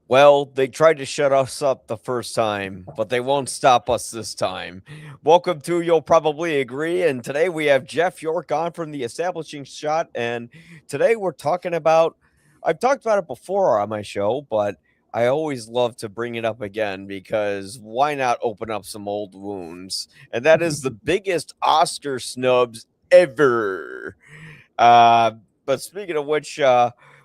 Well, they tried to shut us up the first time, but they won't stop us this time. Welcome to You'll Probably Agree, and today we have Jeff York on from the Establishing Shot, and today we're talking about I've talked about it before on my show, but I always love to bring it up again because why not open up some old wounds? And that is the biggest Oscar snubs ever. Uh, but speaking of which,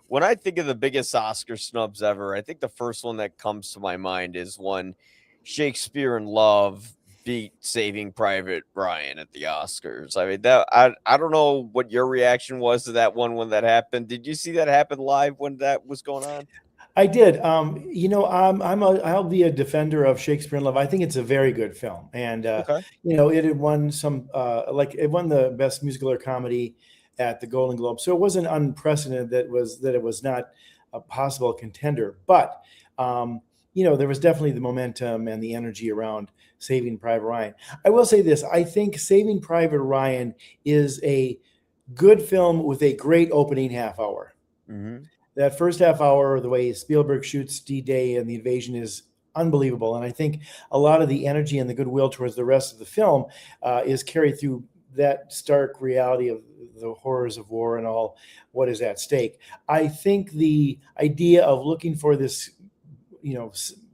when I think of the biggest Oscar snubs ever, I think the first one that comes to my mind is when Shakespeare in Love beat Saving Private Ryan at the Oscars. I mean, I don't know what your reaction was to that one when that happened. Did you see that happen live when that was going on? I did. I'll be a defender of Shakespeare in Love. I think it's a very good film, and Okay. it had won some like it won the best musical or comedy at the Golden Globe. So it wasn't unprecedented that it was not a possible contender. But there was definitely the momentum and the energy around Saving Private Ryan. I will say this: I think Saving Private Ryan is a good film with a great opening half hour. Hmm. That first half hour, the way Spielberg shoots D-Day and the invasion is unbelievable. And I think a lot of the energy and the goodwill towards the rest of the film is carried through that stark reality of the horrors of war and all what is at stake. I think the idea of looking for this,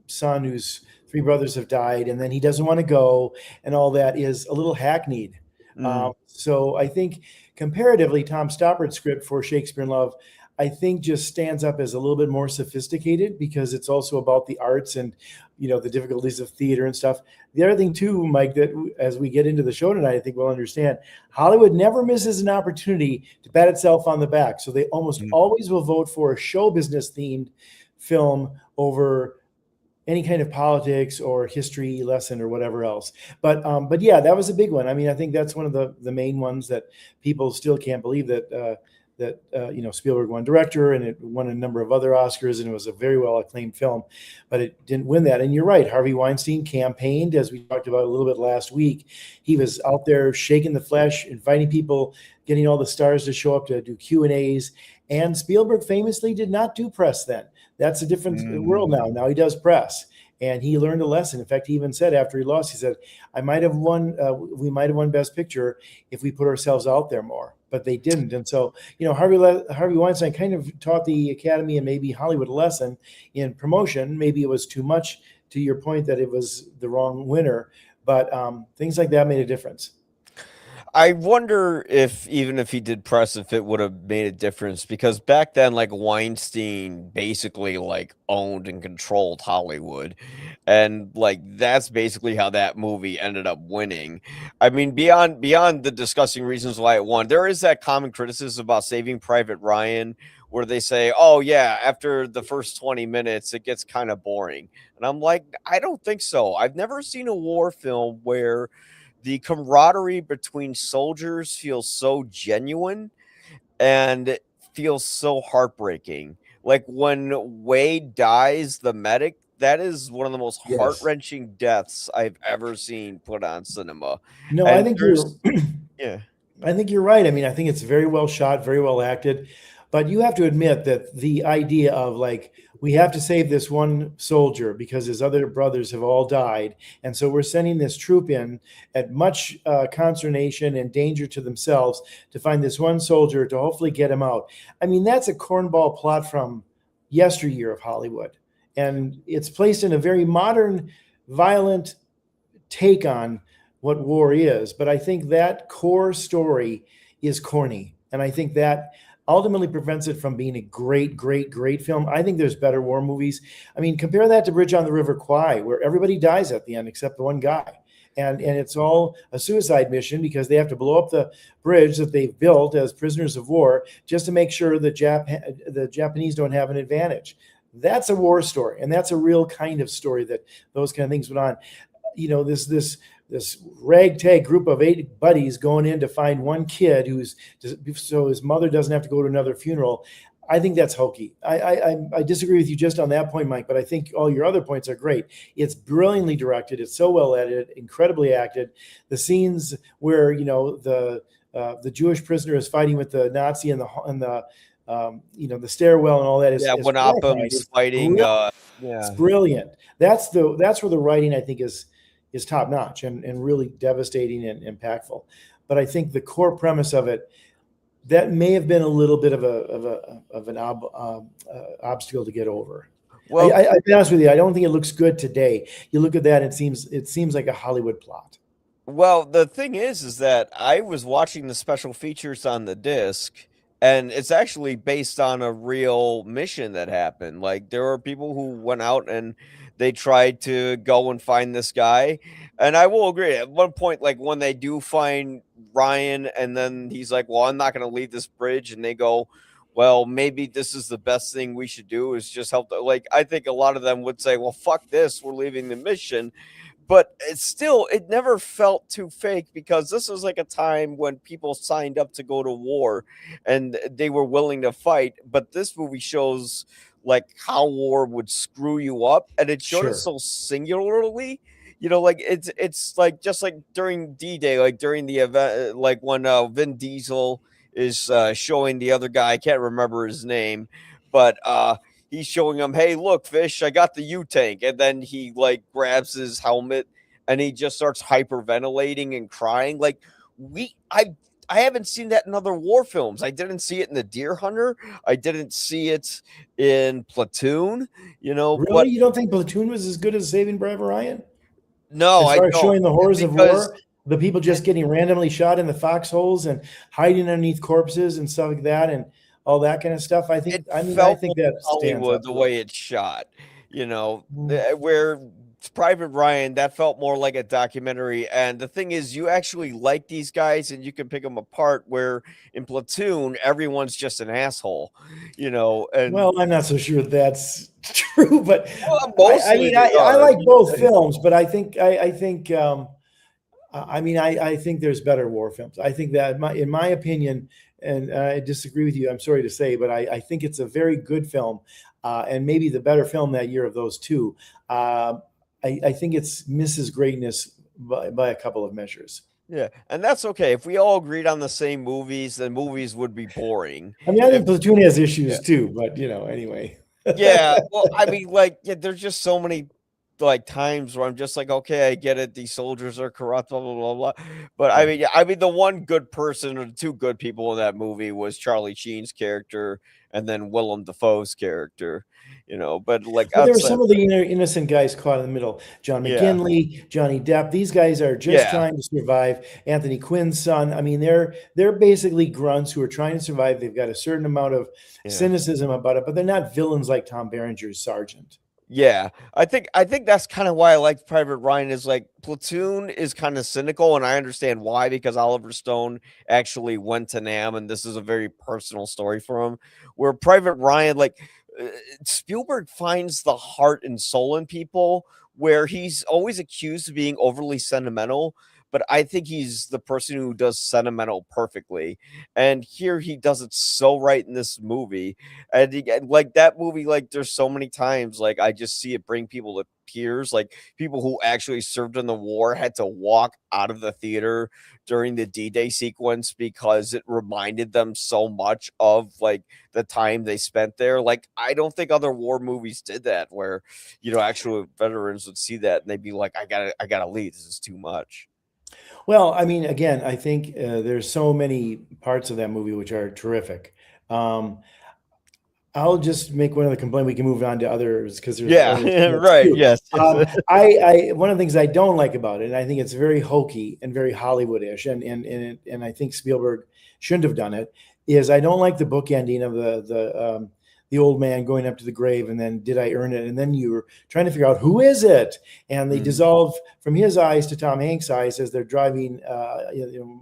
son whose three brothers have died, and then he doesn't want to go, and all that is a little hackneyed. Mm. So I think comparatively, Tom Stoppard's script for Shakespeare in Love I think just stands up as a little bit more sophisticated because it's also about the arts and the difficulties of theater and stuff. The other thing too, Mike, that as we get into the show tonight, I think we'll understand Hollywood never misses an opportunity to pat itself on the back. So they almost Mm. always will vote for a show business themed film over any kind of politics or history lesson or whatever else. But yeah, that was a big one. I mean, I think that's one of the main ones that people still can't believe that Spielberg won director and it won a number of other Oscars and it was a very well acclaimed film, but it didn't win that. And you're right, Harvey Weinstein campaigned, as we talked about a little bit last week. He was out there shaking the flesh, inviting people, getting all the stars to show up to do Q&As. And Spielberg famously did not do press then. That's a different world now. Mm. Now he does press. And he learned a lesson. In fact, he even said after he lost, he said, "I might have won. We might have won Best Picture if we put ourselves out there more." But they didn't. And so, Harvey Weinstein kind of taught the Academy and maybe Hollywood a lesson in promotion. Maybe it was too much, to your point that it was the wrong winner. But things like that made a difference. I wonder if even if he did press, if it would have made a difference because back then, like Weinstein basically like owned and controlled Hollywood, and like that's basically how that movie ended up winning. I mean, beyond the discussing reasons why it won, there is that common criticism about Saving Private Ryan, where they say, "Oh yeah, after the first 20 minutes, it gets kind of boring," and I'm like, I don't think so. I've never seen a war film where the camaraderie between soldiers feels so genuine and feels so heartbreaking. Like when Wade dies, the medic, that is one of the most heart Yes. wrenching deaths I've ever seen put on cinema. No, I And think you're there's, yeah. I think you're right. I mean, I think it's very well shot, very well acted. But you have to admit that the idea of like, we have to save this one soldier because his other brothers have all died. And so we're sending this troop in at much consternation and danger to themselves to find this one soldier to hopefully get him out. I mean, that's a cornball plot from yesteryear of Hollywood. And it's placed in a very modern, violent take on what war is. But I think that core story is corny. And I think that ultimately prevents it from being a great, great, great film. I think there's better war movies. I mean, compare that to Bridge on the River Kwai, where everybody dies at the end except the one guy. And it's all a suicide mission because they have to blow up the bridge that they've built as prisoners of war just to make sure the Japanese don't have an advantage. That's a war story, and that's a real kind of story that those kind of things went on. This ragtag group of 8 buddies going in to find one kid who's so his mother doesn't have to go to another funeral. I think that's hokey. I disagree with you just on that point, Mike, but I think all your other points are great. It's brilliantly directed. It's so well edited, incredibly acted. The scenes where the Jewish prisoner is fighting with the Nazi and the stairwell and all that Yeah, is when horrifying. Opham's It's fighting brilliant. It's Yeah. brilliant. That's where the writing, I think, is top notch and really devastating and impactful. But I think the core premise of it, that may have been a little bit of an obstacle to get over. Well, I'll be honest with you, I don't think it looks good today. You look at that, it seems like a Hollywood plot. Well, the thing is that I was watching the special features on the disc, and it's actually based on a real mission that happened. Like there were people who went out and they tried to go and find this guy. And I will agree, at one point, like when they do find Ryan, and then he's like, "Well, I'm not going to leave this bridge," and they go, "Well, maybe this is the best thing we should do is just help." Like I think a lot of them would say, "Well, fuck this, we're leaving the mission." But it's still, it never felt too fake because this was like a time when people signed up to go to war and they were willing to fight. But this movie shows like how war would screw you up, and it showed it Sure, so singularly. Like it's like just like during D-Day, like during the event, like when Vin Diesel is showing the other guy, I can't remember his name, but he's showing him, "Hey, look, fish, I got the U tank," and then he like grabs his helmet and he just starts hyperventilating and crying. Like we, I haven't seen that in other war films. I didn't see it in The Deer Hunter. I didn't see it in Platoon. really, But you don't think Platoon was as good as Saving Private Ryan no, as I far as don't showing the horrors of because war? The people just getting randomly shot in the foxholes and hiding underneath corpses and stuff like that, and all that kind of stuff. it I felt more think that stands Hollywood up the to it. way it's shot, where Private Ryan, that felt more like a documentary. And the thing is, you actually like these guys and you can pick them apart, where in Platoon, everyone's just an asshole, and Well, I'm not so sure that's true, but well, mostly they I are. like both films, but I think I think there's better war films. I think that in my opinion, and I disagree with you. I'm sorry to say, but I think it's a very good film, and maybe the better film that year of those two. I think it's misses greatness by a couple of measures. Yeah, and that's okay. If we all agreed on the same movies, then movies would be boring. I mean, I If think Platoon has Yeah. issues too, but anyway. Yeah, well, I mean, like, yeah, there's just so many like times where I'm just like, okay, I get it. These soldiers are corrupt, blah blah blah blah. But I Yeah. mean, yeah, I mean, the one good person or the two good people in that movie was Charlie Sheen's character and then Willem Dafoe's character. But like But there were outside, some of the innocent guys caught in the middle. John yeah, McGinley, Johnny Depp. These guys are just yeah, trying to survive. Anthony Quinn's son. I mean, they're basically grunts who are trying to survive. They've got a certain amount of yeah. cynicism about it, but they're not villains like Tom Berenger's Sergeant. Yeah, I think that's kind of why I like Private Ryan is like Platoon is kind of cynical, and I understand why because Oliver Stone actually went to Nam, and this is a very personal story for him. Where Private Ryan, like uh, Spielberg finds the heart and soul in people, where he's always accused of being overly sentimental, but I think he's the person who does sentimental perfectly, and here he does it so right in this movie. And like that movie, like there's so many times like I just see it bring people to tears. Like people who actually served in the war had to walk out of the theater during the D-Day sequence because it reminded them so much of like the time they spent there. Like I don't think other war movies did that, where actual veterans would see that and they'd be like, I gotta leave, this is too much. Well, I mean, again, I think there's so many parts of that movie which are terrific. Um, I'll just make one other complaint. We can move on to others because there's Yeah. other parts Right, too. yes, yes. One of the things I don't like about it, and I think it's very hokey and very Hollywoodish, and I think Spielberg shouldn't have done it, is I don't like the book ending of the old man going up to the grave and then did I earn it? And then you're trying to figure out who is it? And they Mhm. dissolve from his eyes to Tom Hanks' eyes as they're driving,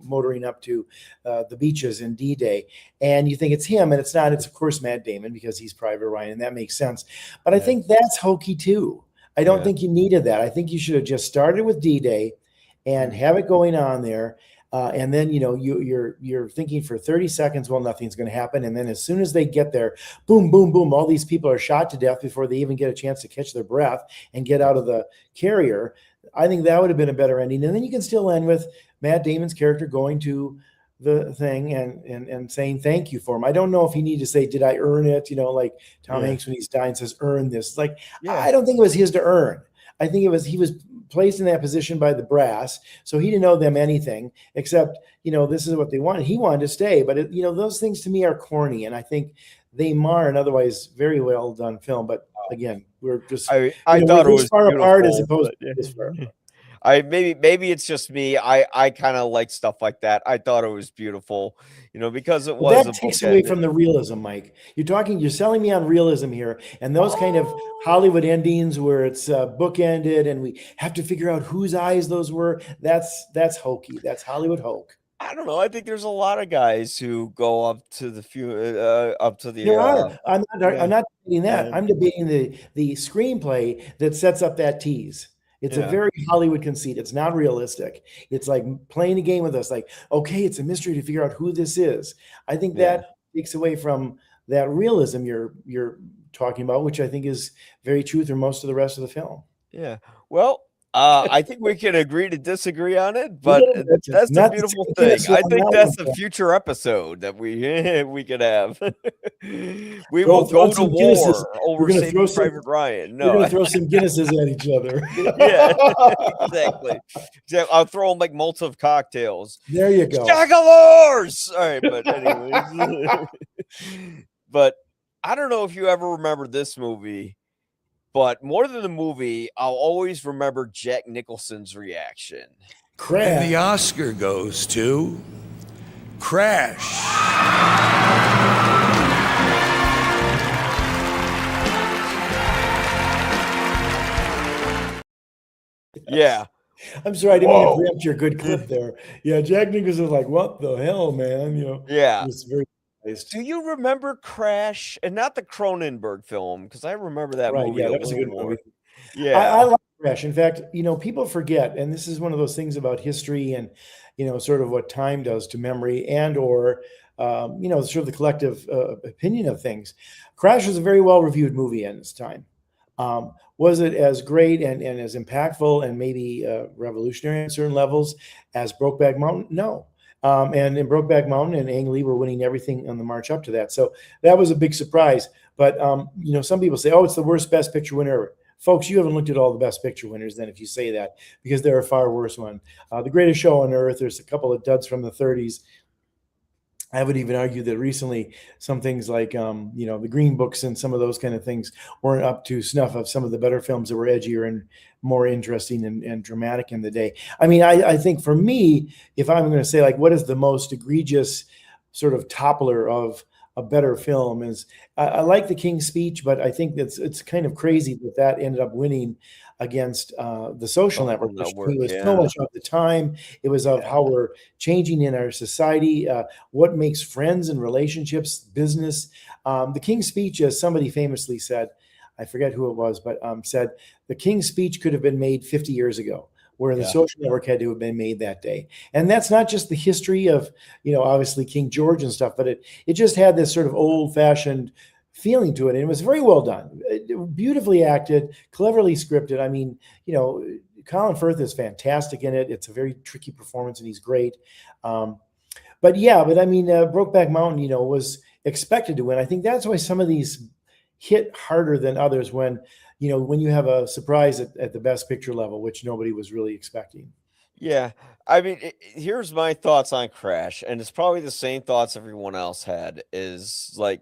motoring up to the beaches in D-Day. And you think it's him, and it's not. It's of course Matt Damon because he's Private Ryan, and that makes sense. But I Yeah, think that's hokey too. I don't yeah. think you needed that. I think you should have just started with D-Day and Mm. have it going on there. And then you're thinking for 30 seconds, well, nothing's going to happen. And then as soon as they get there, boom, boom, boom, all these people are shot to death before they even get a chance to catch their breath and get out of the carrier. I think that would have been a better ending. And then you can still end with Matt Damon's character going to the thing and saying thank you for him. I don't know if he needed to say, "Did I earn it?" Like Tom Yeah. Hanks when he's dying says, "Earn this." Like Yeah. I don't think it was his to earn. I think it was he was placed in that position by the brass, so he didn't owe them anything except this is what they wanted. He wanted to stay, but those things to me are corny, and I think they mar an otherwise very well done film. But again, we're just I we're thought it this was far apart as beautiful, opposed but to this far yeah. apart. Maybe it's just me. I kind of like stuff like that. I thought it was beautiful, because it Well, was that a takes away bookend. from the realism, Mike. You're selling me on realism here, and those kind of Oh, Hollywood endings where it's bookended, and we have to figure out whose eyes those were. That's hokey. That's Hollywood hoke. I don't know. I think there's a lot of guys who go up to the There are. I'm yeah, not debating that. yeah, I'm debating the screenplay that sets up that tease. It's a yeah, very Hollywood conceit. It's not realistic. It's like playing a game with us. Like, okay, it's a mystery to figure out who this is. I think yeah. that takes away from that realism you're talking about, which I think is very true through most of the rest of the film. Yeah. Well, I think we can agree to disagree on it, A but little bit. that's the Not the beautiful same thing. Guinness I on think that that's one. a Phil. future episode that we could have. We will Throw go to some Guinnesses. war We're over gonna throw Saving some. Private Ryan. We're No, gonna throw some Guinnesses at each other. yeah, exactly. I'll throw them like Molotov cocktails. There you go. Jagalores! All right, but anyways. But I don't know if you ever remember this movie, but more than the movie, I'll always remember Jack Nicholson's reaction. And the Crash. Oscar goes to Crash. Yeah. I'm sorry, I didn't mean to Whoa. preempt your good clip there. Yeah, Jack Nicholson was like, "What the hell, man?" It Yeah. was very nice. Do you remember Crash? And not the Cronenberg film, because I remember that Right? movie Yeah, a that was a little good movie. more. I Yeah. like Crash. In fact, people forget, and this is one of those things about history and sort of what time does to memory and or sort of the collective opinion of things. Crash was a very well reviewed movie in its time. Was it as great and as impactful and maybe revolutionary on certain levels as Brokeback Mountain? No. And in Brokeback Mountain and Ang Lee were winning everything on the march up to that. So that was a big surprise. But some people say, "Oh, it's the worst Best Picture winner ever." Folks, you haven't looked at all the Best Picture winners then if you say that, because there are far worse ones. The Greatest Show on Earth, there's a couple of duds from the 30s. I would even argue that recently some things like the Green Books and some of those kind of things weren't up to snuff of some of the better films that were edgier and more interesting and dramatic in the day. I mean, I think for me, if I'm going to say like what is the most egregious sort of toppler of a better film is I like The King's Speech, but I think it's kind of crazy that ended up winning against The Social Social Network, which to me Network, was so yeah. much of the time. It was of how Yeah. we're changing in our society, what makes friends and relationships, business. The King's Speech, as somebody famously said, I forget who it was, but said the King's Speech could have been made 50 years ago, where the Yeah. Social Network had to have been made that day. And that's not just the history of, obviously King George and stuff, but it just had this sort of old fashioned feeling to it. And it was very well done, beautifully acted, cleverly scripted. I mean, Colin Firth is fantastic in it. It's a very tricky performance and he's great. But I mean, Brokeback Mountain, was expected to win. I think that's why some of these hit harder than others when you have a surprise at the best picture level, which nobody was really expecting. Yeah. I mean, here's my thoughts on Crash, and it's probably the same thoughts everyone else had is like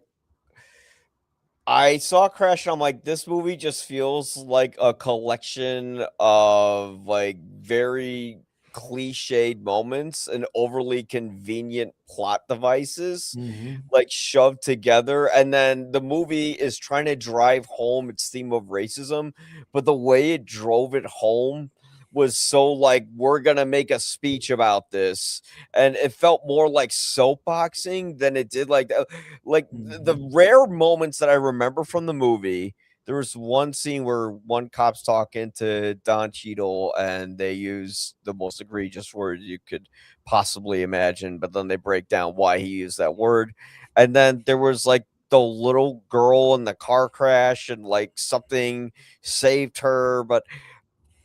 I saw Crash and I'm like, this movie just feels like a collection of like very cliched moments and overly convenient plot devices Hmm. like shoved together. And then the movie is trying to drive home its theme of racism, but the way it drove it home was so like, we're gonna make a speech about this. And it felt more like soapboxing than it did like the Hmm. rare moments that I remember from the movie. There was one scene where one cop's talking to Don Cheadle and they use the most egregious word you could possibly imagine, but then they break down why he used that word. And then there was like the little girl in the car crash and like something saved her, but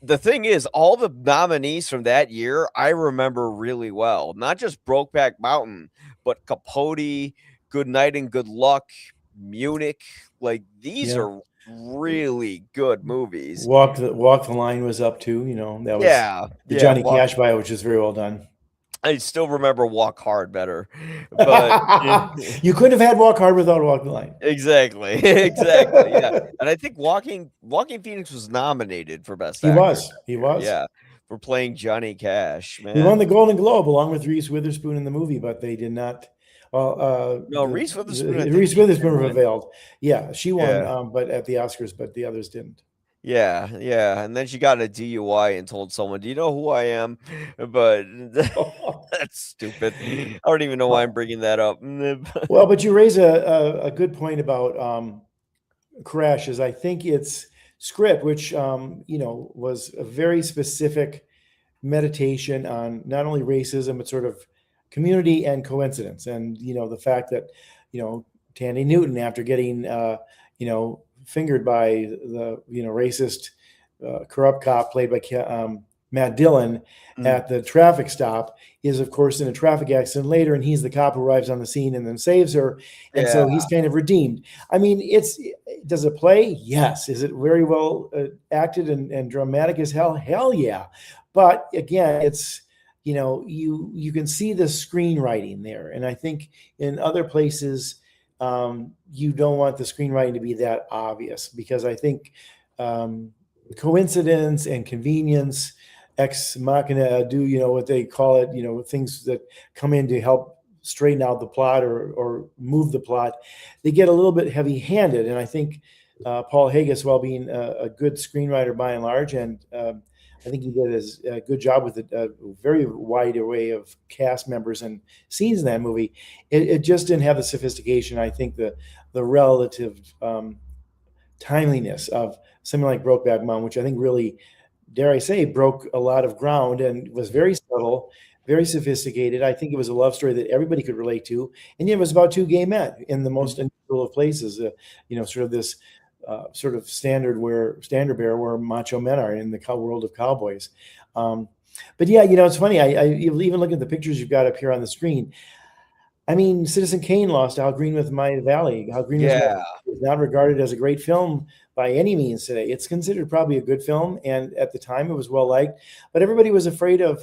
the thing is, all the nominees from that year I remember really well. Not just Brokeback Mountain, but Capote, Good Night and Good Luck, Munich. Like these Yeah. are really good movies. Walk the Line was up too. That was Yeah, the yeah. Johnny Cash bio, which is very well done. I still remember Walk Hard better, but You couldn't have had Walk Hard without Walk the Line. exactly, exactly. Yeah, and I think Walking Phoenix was nominated for Best He Actor. was. He was. Yeah, for playing Johnny Cash. He won Man, the Golden Globe along with Reese Witherspoon in the movie, but they did not. Well, no, Reese Witherspoon. I think Reese she did Witherspoon win. prevailed. Yeah, she won, Yeah. but at the Oscars, but the others didn't. Yeah, yeah, and then she got a DUI and told someone, "Do you know who I am?" But that's stupid. I don't even know why I'm bringing that up. Well, but you raise a good point about Crash. Is I think it's script, which was a very specific meditation on not only racism but sort of community and coincidence, and the fact that Tandy Newton, after getting fingered by the racist corrupt cop played by Matt Dillon at the traffic stop, is of course in a traffic accident later, and he's the cop who arrives on the scene and then saves her, and so he's kind of redeemed. I mean, does it play? Yes. Is it very well acted and dramatic as hell? Hell yeah. But again, it's you can see the screenwriting there, and I think in other places you don't want the screenwriting to be that obvious, because I think coincidence and convenience, ex machina, do what they call it, things that come in to help straighten out the plot or move the plot, they get a little bit heavy handed. And I think Paul Haggis, while being a good screenwriter by and large, and I think he did a good job with a very wide array of cast members and scenes in that movie, it just didn't have the sophistication. I think the relative timeliness of something like Brokeback Mountain, which I think really, dare I say, broke a lot of ground and was very subtle, very sophisticated. I think it was a love story that everybody could relate to, and yet it was about two gay men in the most unusual of places. Sort of this sort of standard bearer where macho men are in the world of cowboys. But yeah, it's funny. I even look at the pictures you've got up here on the screen. I mean, Citizen Kane lost Al Green with My Valley. Al Green is not regarded as a great film by any means today. It's considered probably a good film, and at the time it was well liked. But everybody was afraid of,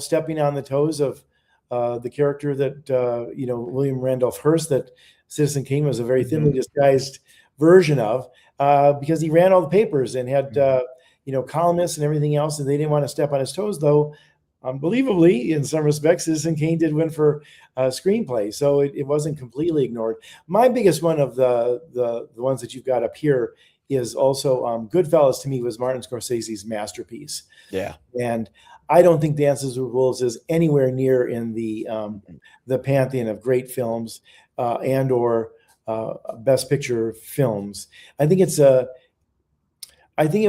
stepping on the toes of the character that William Randolph Hearst, that Citizen Kane was a very thinly disguised version of, because he ran all the papers and had columnists and everything else, and they didn't want to step on his toes. Though unbelievably, in some respects, Citizen Kane did win for screenplay, so it wasn't completely ignored. My biggest one of the ones that you've got up here is also Goodfellas. To me, was Martin Scorsese's masterpiece. Yeah, and I don't think Dances with Wolves is anywhere near in the pantheon of great films and or Best Picture films. I think it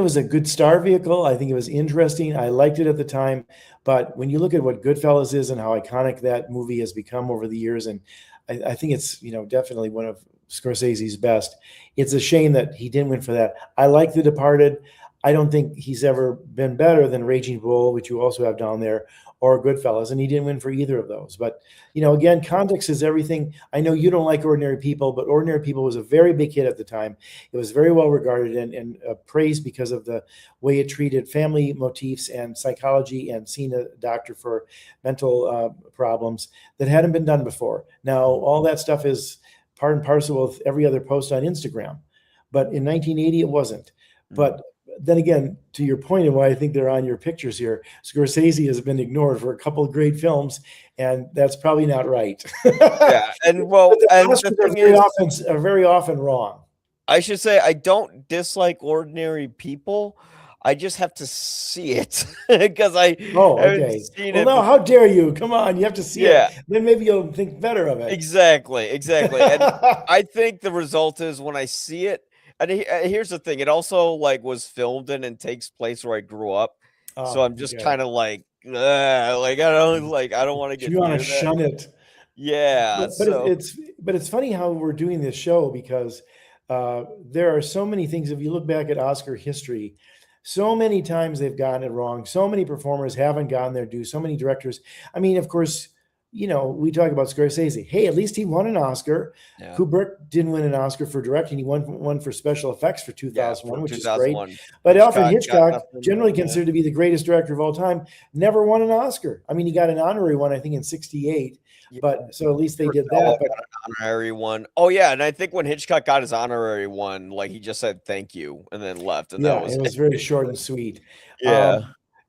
was a good star vehicle. I think it was interesting. I liked it at the time. But when you look at what Goodfellas is and how iconic that movie has become over the years, and I think it's definitely one of Scorsese's best. It's a shame that he didn't win for that. I like The Departed. I don't think he's ever been better than Raging Bull, which you also have down there, or Goodfellas, and he didn't win for either of those. But, again, context is everything. I know you don't like Ordinary People, but Ordinary People was a very big hit at the time. It was very well regarded and praised because of the way it treated family motifs and psychology and seeing a doctor for mental problems that hadn't been done before. Now, all that stuff is part and parcel with every other post on Instagram. But in 1980, it wasn't. But then again, to your point and why I think they're on your pictures here, Scorsese has been ignored for a couple of great films, and that's probably not right. Yeah, and the thing are very often wrong. I should say I don't dislike Ordinary People. I just have to see it because I haven't seen it. No, how dare you? Come on, you have to see it. Then maybe you'll think better of it. Exactly. And I think the result is when I see it. And here's the thing: it also was filmed in and takes place where I grew up, so I'm just kind of I don't want to get. You want to shun it, yeah. But it's funny how we're doing this show, because there are so many things. If you look back at Oscar history, So many times they've gotten it wrong. So many performers haven't gotten their due. So many directors. I mean, of course, we talk about Scorsese. Hey, at least he won an Oscar. Yeah. Kubrick didn't win an Oscar for directing. He won one for special effects for 2001, which is great. 2001. But Alfred Hitchcock, nothing, generally considered to be the greatest director of all time, never won an Oscar. I mean, he got an honorary one, I think, in '68. But so at least they did that. But an honorary one. Oh yeah, and I think when Hitchcock got his honorary one, like he just said thank you and then left, and that was it was very short and sweet. Yeah.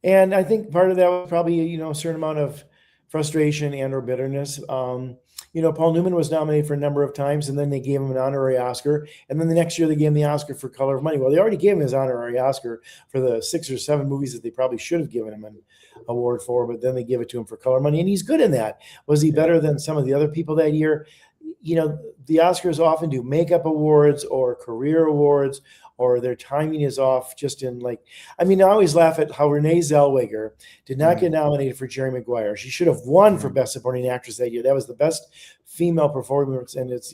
And I think part of that was probably a certain amount of frustration and or bitterness. Paul Newman was nominated for a number of times, and then they gave him an honorary Oscar. And then the next year they gave him the Oscar for Color of Money. Well, they already gave him his honorary Oscar for the 6 or 7 movies that they probably should have given him an award for, but then they give it to him for Color of Money, and he's good in that. Was he better than some of the other people that year? The Oscars often do makeup awards or career awards, or their timing is off just in I always laugh at how Renee Zellweger did not get nominated for Jerry Maguire. She should have won for Best Supporting Actress that year. That was the best female performance, and it's,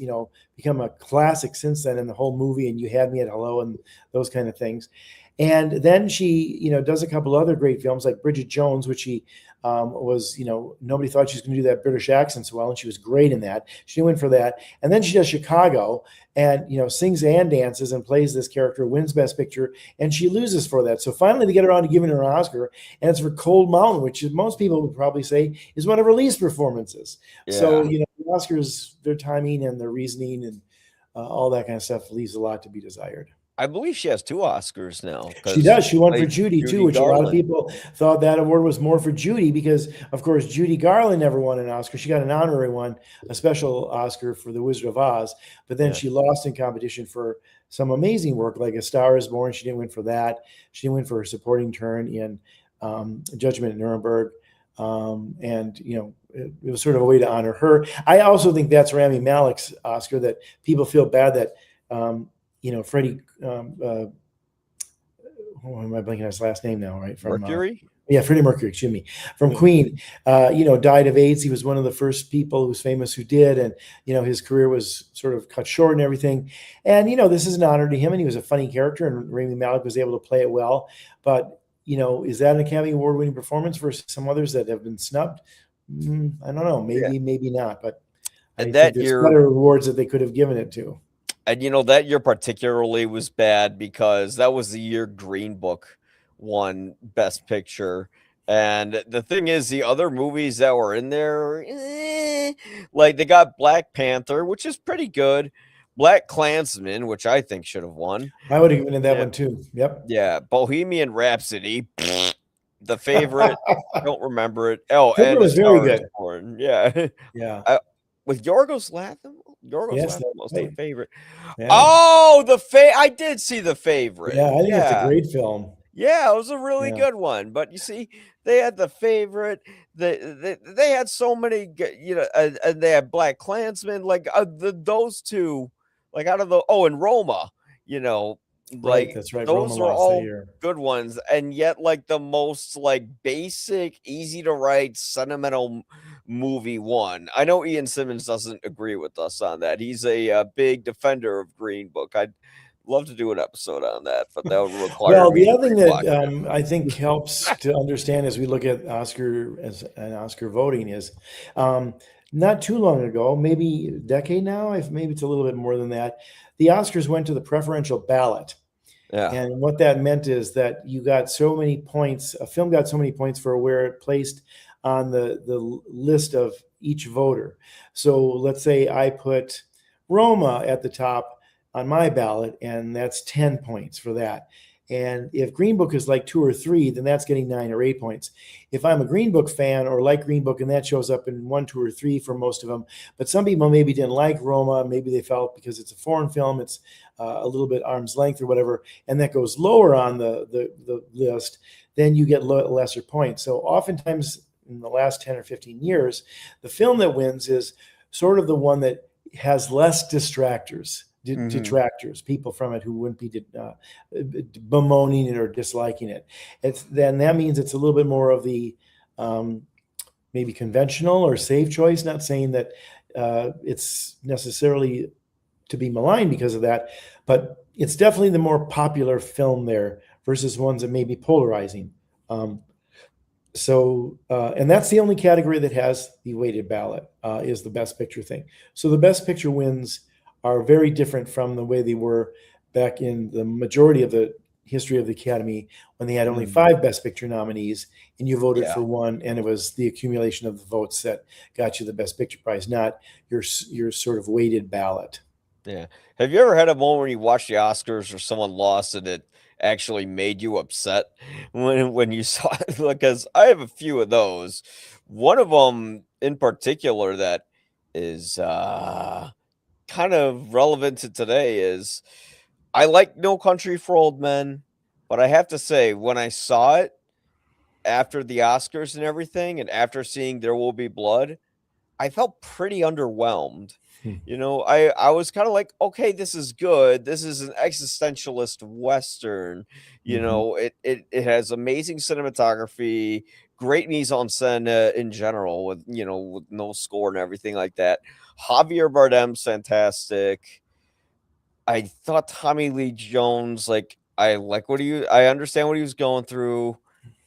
become a classic since then in the whole movie, and You Had Me at Hello and those kind of things. And then she, does a couple other great films like Bridget Jones, which she was, nobody thought she was going to do that British accent so well, and she was great in that. She went for that. And then she does Chicago and, sings and dances and plays this character, wins Best Picture, and she loses for that. So finally they get around to giving her an Oscar, and it's for Cold Mountain, which most people would probably say is one of her least performances. Yeah. So, the Oscars, their timing and their reasoning and all that kind of stuff leaves a lot to be desired. I believe she has 2 Oscars now. She does. She won for Judy too, which Garland. A lot of people thought that award was more for Judy because, of course, Judy Garland never won an Oscar. She got an honorary one, a special Oscar for The Wizard of Oz, but then she lost in competition for some amazing work like A Star Is Born. She didn't win for that. She didn't win for her supporting turn in Judgment at Nuremberg. It was sort of a way to honor her. I also think that's Rami Malek's Oscar, that people feel bad that Freddie, am I blanking on his last name now, right? From Mercury? Freddie Mercury, excuse me, from Queen, died of AIDS. He was one of the first people who's famous who did. And, his career was sort of cut short and everything. And, this is an honor to him. And he was a funny character, and Rami Malek was able to play it well. But, is that an Academy Award winning performance versus some others that have been snubbed? I don't know. Maybe not. But I think there's better awards that they could have given it to. And that year particularly was bad because that was the year Green Book won Best Picture. And the thing is, the other movies that were in there, they got Black Panther, which is pretty good. Black Klansman, which I think should have won. I would have given that one too. Yep. Yeah. Bohemian Rhapsody, The Favorite. I don't remember it. Oh, and it was very good. Yeah. Yeah. With Yorgos Lanthimos. Yes, was my favorite. Yeah. Oh, I did see The Favorite. Yeah, I think it's a great film. Yeah, it was a really good one. But you see, they had The Favorite. They had so many, and they had Black Klansman. Those two, out of the and Roma. Right, that's right. Those Roma are all good ones, and yet the most basic, easy to write, sentimental movie one. I know Ian Simmons doesn't agree with us on that. He's a big defender of Green Book. I'd love to do an episode on that, but that would require. Well, the other thing that I think helps to understand as we look at Oscar voting is not too long ago, maybe a decade now, maybe it's a little bit more than that. The Oscars went to the preferential ballot. Yeah. And what that meant is that you got so many points, a film got so many points for where it placed on the list of each voter. So let's say I put Roma at the top on my ballot, and that's 10 points for that. And if Green Book is 2 or 3, then that's getting 9 or 8 points. If I'm a Green Book fan or like Green Book, and that shows up in 1, 2, or 3 for most of them, but some people maybe didn't like Roma. Maybe they felt because it's a foreign film, it's a little bit arm's length or whatever, and that goes lower on the list, then you get lesser points. So oftentimes in the last 10 or 15 years, the film that wins is sort of the one that has less detractors, people from it who wouldn't be bemoaning it or disliking it. Then that means it's a little bit more of the maybe conventional or safe choice. Not saying that it's necessarily to be maligned because of that, but it's definitely the more popular film there versus ones that may be polarizing. And that's the only category that has the weighted ballot, is the Best Picture thing. So the Best Picture wins are very different from the way they were back in the majority of the history of the Academy, when they had only 5 Best Picture nominees and you voted for one, and it was the accumulation of the votes that got you the Best Picture prize, not your sort of weighted ballot. Yeah. Have you ever had a moment when you watched the Oscars or someone lost and it actually made you upset when you saw it? Because I have a few of those. One of them in particular that is kind of relevant to today is I like No Country for Old Men, but I have to say, when I saw it after the Oscars and everything, and after seeing There Will Be Blood, I felt pretty underwhelmed. You know, I was kind of like, okay, this is good. This is an existentialist Western. You know, it has amazing cinematography, great mise en scène in general, with with no score and everything like that. Javier Bardem's fantastic. I thought Tommy Lee Jones, like, I understand what he was going through,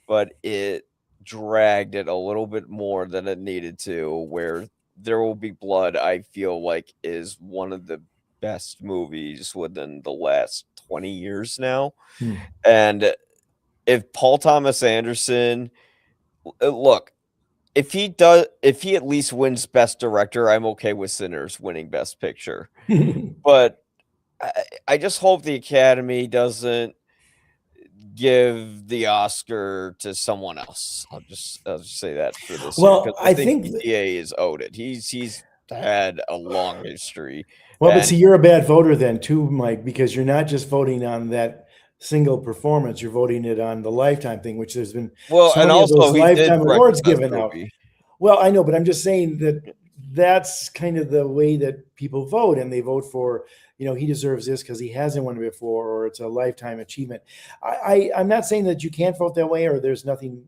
but it dragged it a little bit more than it needed to, where There Will Be Blood, I feel like, is one of the best movies within the last 20 years now. And if Paul Thomas Anderson, look, if he at least wins Best Director, I'm okay with Sinners winning Best Picture. But I just hope the Academy doesn't give the Oscar to someone else. I'll just say that for this year, Well, because I I think think PTA is owed it. He's had a long history. Well, but and see, you're a bad voter then too, Mike, because you're not just voting on that single performance, you're voting it on the lifetime thing, which there's been so and many of those also he did lifetime direct awards the best given out. movie. Well, I know, but I'm just saying that that's kind of the way that people vote, and they vote for, he deserves this because he hasn't won before, or it's a lifetime achievement. I'm not saying that you can't vote that way, or there's nothing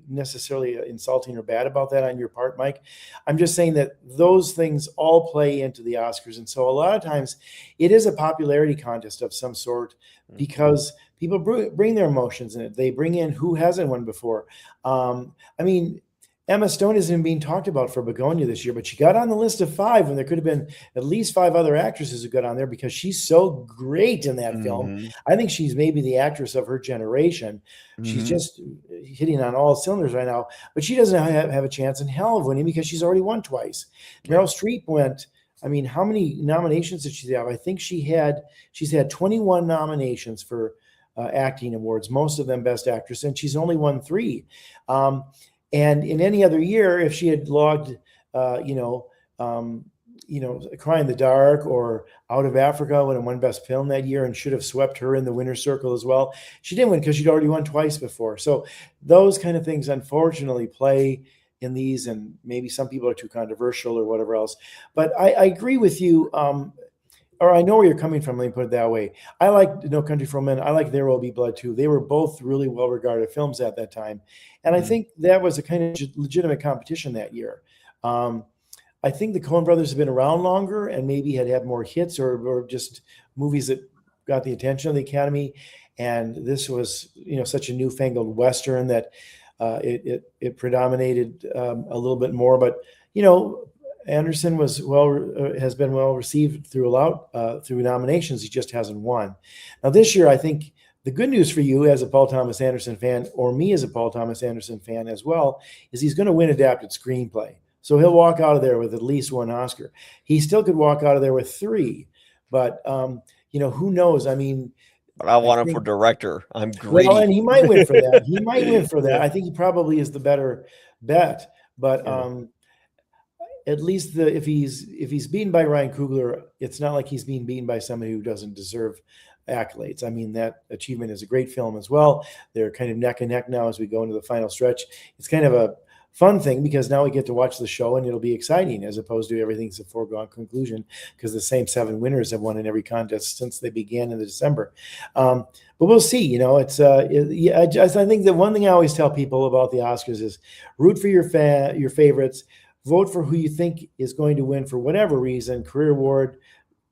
necessarily insulting or bad about that on your part, Mike. I'm just saying that those things all play into the Oscars. And so a lot of times it is a popularity contest of some sort, because people bring their emotions in it. They bring in who hasn't won before. I mean, Emma Stone isn't being talked about for Begonia this year, but she got on the list of 5 when there could have been at least 5 other actresses who got on there, because she's so great in that film. I think she's maybe the actress of her generation. She's just hitting on all cylinders right now, but she doesn't have a chance in hell of winning because she's already won twice. Meryl Streep went, I mean, how many nominations did she have? I think she's had 21 nominations for acting awards, most of them Best Actress, and she's only won 3. And in any other year, if she had logged, Cry in the Dark or Out of Africa, when it won Best Film that year, and should have swept her in the winner's circle as well, she didn't win because she'd already won twice before. So those kind of things, unfortunately, play in these, and maybe some people are too controversial or whatever else. But I agree with you. Or I know where you're coming from. Let me put it that way. I like No Country for Old Men. I like There Will Be Blood too. They were both really well-regarded films at that time, and I think that was a kind of legitimate competition that year. I think the Coen brothers have been around longer and maybe had more hits or just movies that got the attention of the Academy. And this was, such a newfangled Western that it predominated a little bit more. But Anderson has been well received through nominations. He just hasn't won. Now this year, I think the good news for you as a Paul Thomas Anderson fan, or me as a Paul Thomas Anderson fan as well, is he's going to win adapted screenplay. So he'll walk out of there with at least 1 Oscar. He still could walk out of there with 3, but who knows? I mean, but I want him for director. I'm greedy. Well, and he might win for that. He might win for that. I think he probably is the better bet. But at least if he's beaten by Ryan Coogler, it's not like he's being beaten by somebody who doesn't deserve accolades. I mean, that achievement is a great film as well. They're kind of neck and neck now as we go into the final stretch. It's kind of a fun thing because now we get to watch the show and it'll be exciting, as opposed to everything's a foregone conclusion because the same 7 winners have won in every contest since they began in December. But we'll see. I think the one thing I always tell people about the Oscars is root for your favorites. Vote for who you think is going to win for whatever reason, career award,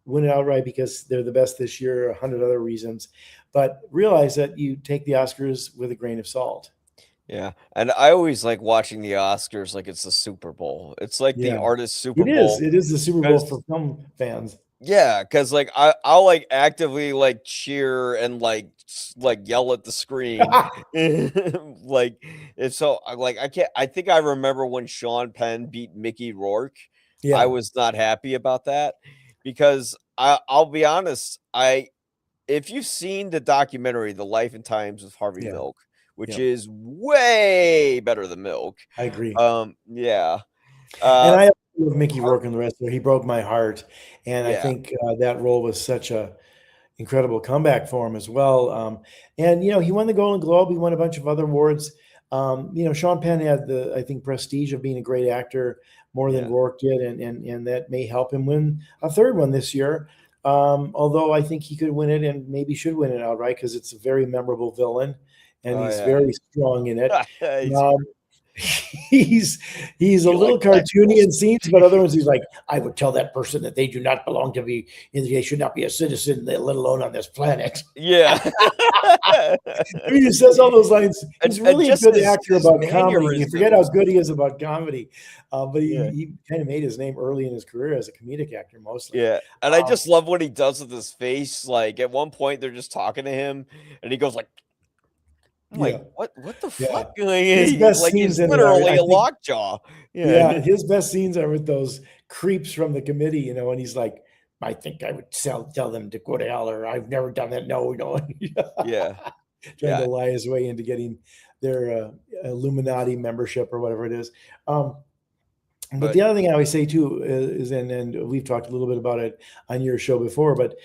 win it outright because they're the best this year, 100 other reasons. but realize that you take the Oscars with a grain of salt. Yeah, and I always like watching the Oscars like it's the Super Bowl. It's like the Yeah, artist Super it is. Bowl. It is the Super Bowl 'Cause for film fans. yeah, because like I'll like actively like cheer and like yell at the screen. Like it's so like I can't I think I remember when Sean Penn beat Mickey Rourke. I Yeah, was not happy about that because I'll be honest, if you've seen the documentary The Life and Times of Harvey yeah, Milk, which yeah. is way better than Milk. I agree. Yeah. And Uh I love Mickey Rourke and the rest of it. He broke my heart, and I yeah. think that role was such a incredible comeback for him as well. And he won the Golden Globe. He won a bunch of other awards. Sean Penn had the, I think, prestige of being a great actor more than Yeah. Rourke did, and that may help him win a third one this year. Although I think he could win it and maybe should win it outright because it's a very memorable villain, and Oh he's yeah. very strong in it. He's Um, he's a you like little black cartoony girls. in scenes, but other ones he's like, I would tell that person that they do not belong to be, they should not be a citizen, let alone on this planet. Yeah. I mean, he says all those lines. He's And really a just good actor his about comedy. You forget how mannerisms. good he is about comedy, but Yeah. he kind of made his name early in his career as a comedic actor, mostly. Yeah. And I Um, just love what he does with his face. Like at one point they're just talking to him and he goes like I'm like, yeah, what the yeah. fuck? His best Like scenes he's in it are, literally I a think, lockjaw. Yeah. yeah, his best scenes are with those creeps from the committee, and he's like, I think I would tell them to go to hell, or I've never done that. No, Yeah. trying to Yeah. lie his way into getting their Illuminati membership or whatever it is. But But the other thing I always say too is, and we've talked a little bit about it on your show before, but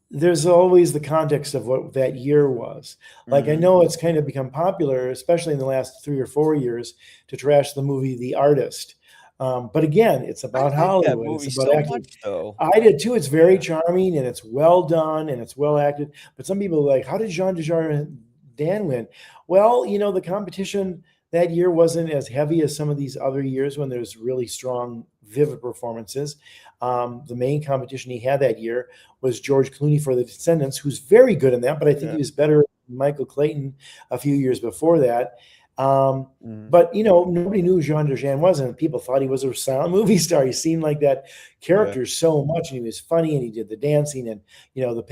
there's always the context of what that year was. Like, I mhm. know it's kind of become popular, especially in the last 3 or 4 years, to trash the movie The Artist. But again, it's I about like that Hollywood. It's movie about so acting. much though. I did too. It's very Yeah. charming and it's well done and it's well acted. But some people are like, how did Jean Dujardin win? Well, the competition that year wasn't as heavy as some of these other years when there's really strong, vivid performances. The main competition he had that year was George Clooney for The Descendants, who's very good in that, but I think Yeah. he was better than Michael Clayton a few years before that. Mhm. But nobody knew who Jean Dujardin was, and people thought he was a silent movie star. He seemed like that Yeah. character so much, and he was funny, and he did the dancing and the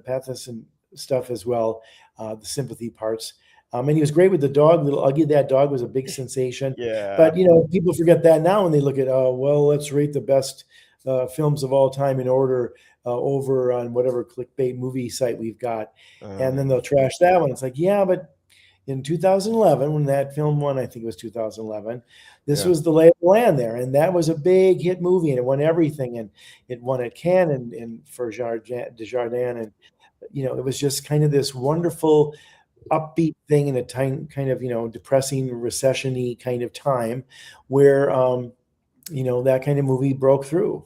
pathos and stuff as well, the sympathy parts. And he was great with the dog, little Uggy. That dog was a big sensation. Yeah. But people forget that now when they look at, oh well, let's rate the best films of all time in order over on whatever clickbait movie site we've got, and then they'll trash that one. It's like, yeah, but in 2011, when that film won, I think it was 2011, this Yeah. was the lay of the land there, and that was a big hit movie, and it won everything, and it won at Cannes and for Desjardins, and it was just kind of this wonderful upbeat thing in a time, kind of depressing recession-y kind of time where that kind of movie broke through.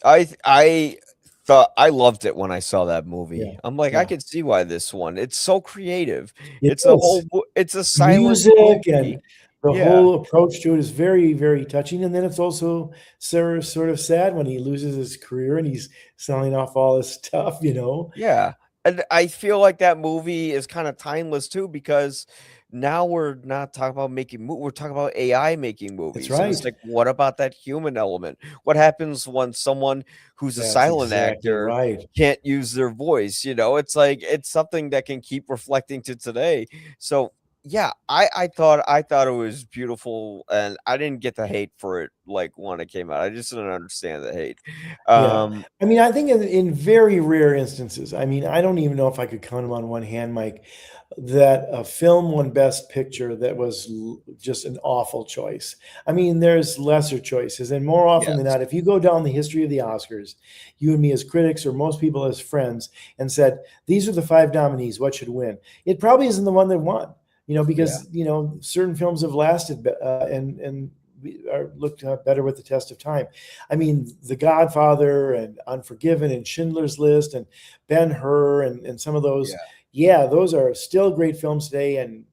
I thought I loved it when I saw that Yeah, movie. I'm like, I yeah, could see why this one. It's so creative. it It's a is. it's a silent Music and movie. the Yeah. whole approach to it is very, very touching. And then it's also sort of sad when he loses his career and he's selling off all his stuff. Yeah. And I feel like that movie is kind of timeless too because now we're not talking about we're talking about AI making That's movies. And it's right. like, what about that human element? What happens when someone who's a That's silent exactly actor right. can't use their voice? It's like it's something that can keep reflecting to today. So yeah, I thought it was beautiful and I didn't get the hate for it like when it came out. I just didn't understand the hate. Yeah. Um I mean, I think in very rare instances, I mean, I don't even know if I could count them on one hand, Mike, that a film won Best Picture that was just an awful choice. I mean, there's lesser choices, and more often than yes. not, if you go down the history of the Oscars, you and me as critics, or most people as friends, and said, these are the 5 nominees, what should win? It probably isn't the one that won, Yeah. because, certain films have lasted and are looked better with the test of time. I mean, The Godfather and Unforgiven and Schindler's List and Ben-Hur and some of those, Yeah. yeah, those are still great films today and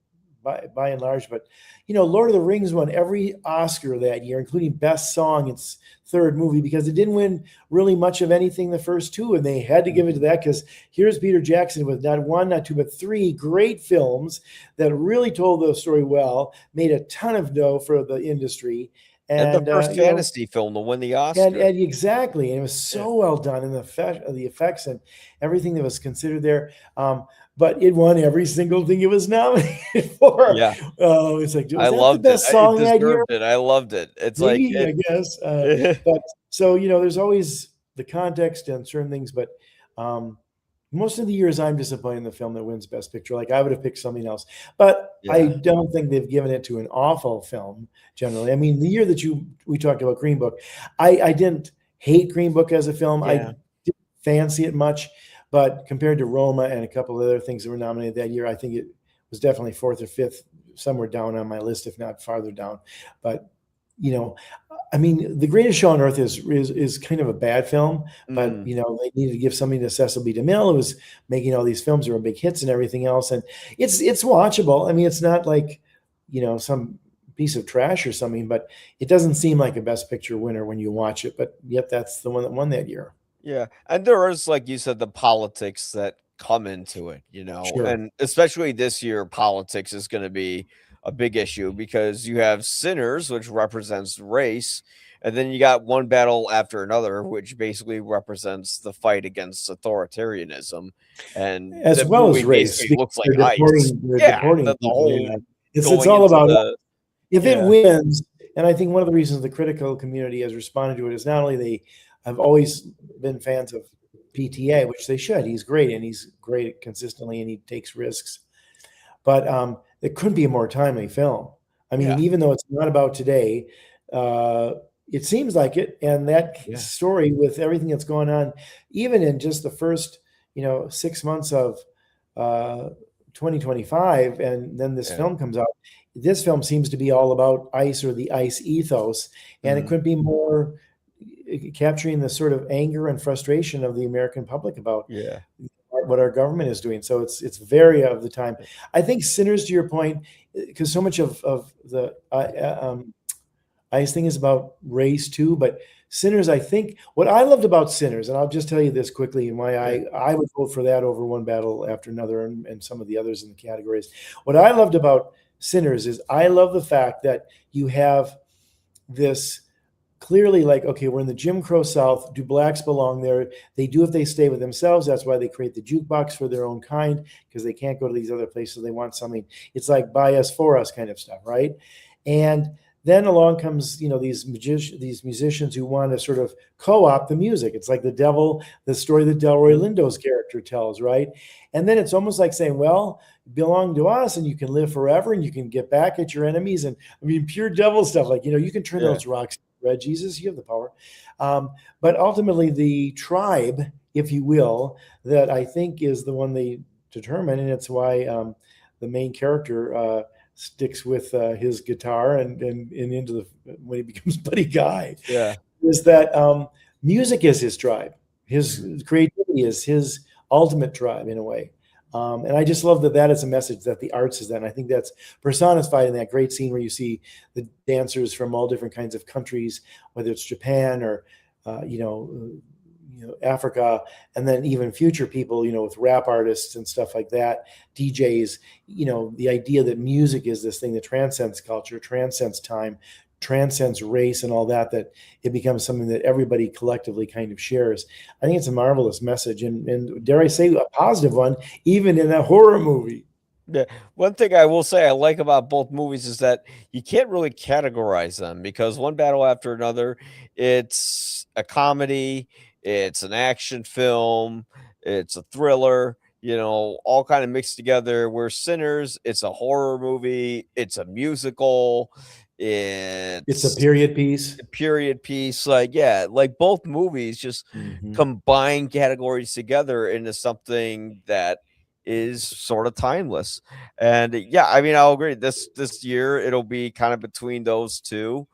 by and large. But Lord of the Rings won every Oscar that year, including Best Song. Its third movie, because it didn't win really much of anything the first two, and they had to give it to that because here's Peter Jackson with not one, not two, but three great films that really told the story well, made a ton of dough for the industry. And the first fantasy film to win the Oscar. And exactly. And it was so well done in the effects and everything that was considered there. But it won every single thing it was nominated for. Yeah. It's like, I loved the best song that year? I loved it. It's maybe, I guess. But so, there's always the context and certain things, but most of the years I'm disappointed in the film that wins Best Picture. Like I would have picked something else, but I don't think they've given it to an awful film generally. I mean, the year that we talked about Green Book, I didn't hate Green Book as a film. I didn't fancy it much, but compared to Roma and a couple of other things that were nominated that year, I think it was definitely fourth or fifth, somewhere down on my list, if not farther down. But I mean, The Greatest Show on Earth is kind of a bad film, but they needed to give something to Cecil B. DeMille, who was making all these films that were big hits and everything else, and it's watchable. I mean, it's not like some piece of trash or something, but it doesn't seem like a Best Picture winner when you watch it. But yet, that's the one that won that year. Yeah, and there is, like you said, the politics that come into it, Sure. And especially this year, politics is going to be a big issue because you have Sinners, which represents race, and then you got One Battle After Another, which basically represents the fight against authoritarianism, and as well as race. Looks like ICE. The whole it's all about if it wins. And I think one of the reasons the critical community has responded to it is not only they have always been fans of PTA, which they should. He's great, and he's great consistently, and he takes risks. But it couldn't be a more timely film. I mean, even though it's not about today, it seems like it. And that story with everything that's going on, even in just the first, 6 months of 2025, and then this film comes out. This film seems to be all about ICE or the ICE ethos, and it couldn't be more capturing the sort of anger and frustration of the American public about what our government is doing. So it's very of the time. I think Sinners, to your point, because so much of the ICE thing is about race too, but Sinners, I think what I loved about Sinners, and I'll just tell you this quickly and why I would vote for that over One Battle After Another and some of the others in the categories. What I loved about Sinners is I love the fact that you have this clearly like, okay, we're in the Jim Crow South. Do blacks belong there? They do if they stay with themselves. That's why they create the jukebox for their own kind, because they can't go to these other places. They want something. It's like by us, for us kind of stuff, right? And then along comes, these musicians who want to sort of co-opt the music. It's like the story that Delroy Lindo's character tells, right? And then it's almost like saying, well, you belong to us and you can live forever and you can get back at your enemies. And I mean, pure devil stuff. Like, you can turn those rocks red. Jesus, you have the power. But ultimately the tribe, if you will, that I think is the one they determine. And it's why the main character sticks with his guitar and into when he becomes Buddy Guy. Is that music is his tribe. His creativity is his ultimate tribe in a way. And I just love that is a message that the arts is that. And I think that's personified in that great scene where you see the dancers from all different kinds of countries, whether it's Japan or, Africa, and then even future people, with rap artists and stuff like that, DJs, the idea that music is this thing that transcends culture, transcends time, transcends race and all that it becomes something that everybody collectively kind of shares. I think it's a marvelous message and dare I say a positive one, even in a horror movie. Yeah. One thing I will say I like about both movies is that you can't really categorize them because One Battle After Another, it's a comedy, it's an action film, it's a thriller, all kind of mixed together. Where Sinners, it's a horror movie, it's a musical, it's a period piece. Like both movies just combine categories together into something that is sort of timeless. And I mean, I'll agree this year it'll be kind of between those two.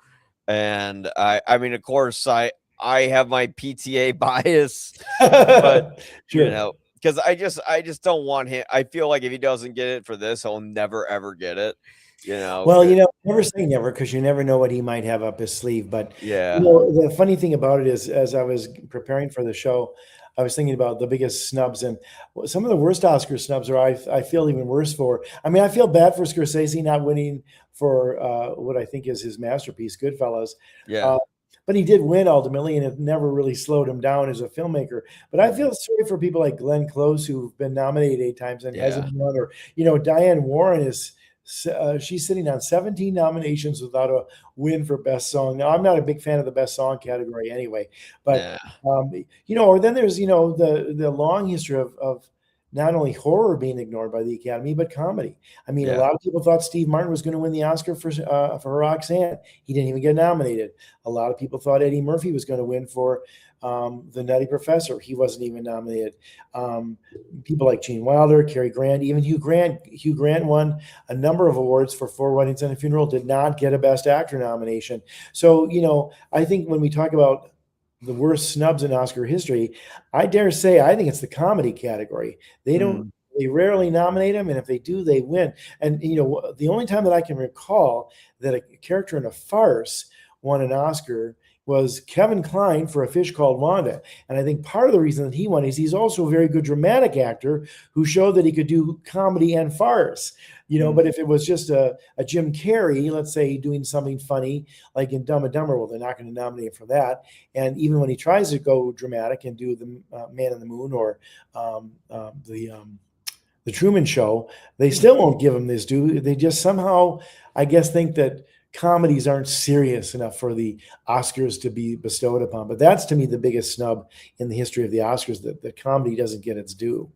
And I mean, of course I have my PTA bias, but sure. because I just don't want him. I feel like if he doesn't get it for this, he'll never ever get it. You know. Well, never say never because you never know what he might have up his sleeve. But Yeah. the funny thing about it is, as I was preparing for the show, I was thinking about the biggest snubs, and some of the worst Oscar snubs are I feel even worse for. I mean, I feel bad for Scorsese not winning for what I think is his masterpiece, Goodfellas. Yeah. But he did win ultimately, and it never really slowed him down as a filmmaker. But I feel sorry for people like Glenn Close, who've been nominated 8 times and hasn't won, or Diane Warren is. She's sitting on 17 nominations without a win for best song. Now, I'm not a big fan of the best song category anyway, but or then there's the long history of not only horror being ignored by the Academy, but comedy. I mean, a lot of people thought Steve Martin was going to win the Oscar for Roxanne. He didn't even get nominated. A lot of people thought Eddie Murphy was going to win for The Nutty Professor. He wasn't even nominated. People like Gene Wilder, Cary Grant, even Hugh Grant. Hugh Grant won a number of awards for 4 Weddings and a Funeral, did not get a Best Actor nomination. So, I think when we talk about the worst snubs in Oscar history, I dare say I think it's the comedy category. They rarely nominate them, and if they do, they win. And the only time that I can recall that a character in a farce won an Oscar was Kevin Kline for A Fish Called Wanda. And I think part of the reason that he won is he's also a very good dramatic actor who showed that he could do comedy and farce. But if it was just a Jim Carrey, let's say, doing something funny like in Dumb and Dumber, well, they're not going to nominate him for that. And even when he tries to go dramatic and do the Man in the Moon or the Truman Show, they still won't give him this due. They just somehow, I guess, think that comedies aren't serious enough for the Oscars to be bestowed upon. But that's, to me, the biggest snub in the history of the Oscars, that comedy doesn't get its due.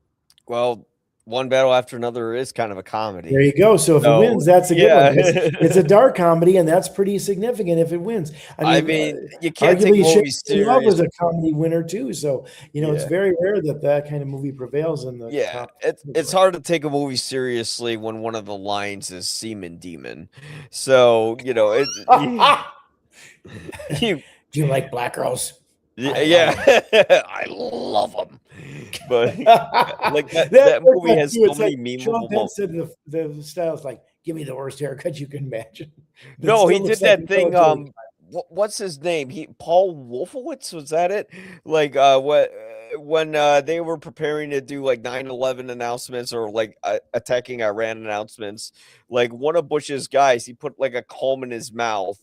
Well, One Battle After Another is kind of a comedy. There you go. So if it wins, that's a good one. It's a dark comedy, and that's pretty significant if it wins. I mean you can't take movies serious. Love was a comedy winner too. So it's very rare that kind of movie prevails in the top. It's hard to take a movie seriously when one of the lines is semen demon. So do you like black girls? I love them. But like that movie has so many memeable Sean Penn said the style's like, give me the worst haircut you can imagine. No, he did that thing. What's his name? Paul Wolfowitz, was that it? Like when they were preparing to do like 9/11 announcements or like attacking Iran announcements, like one of Bush's guys, he put like a comb in his mouth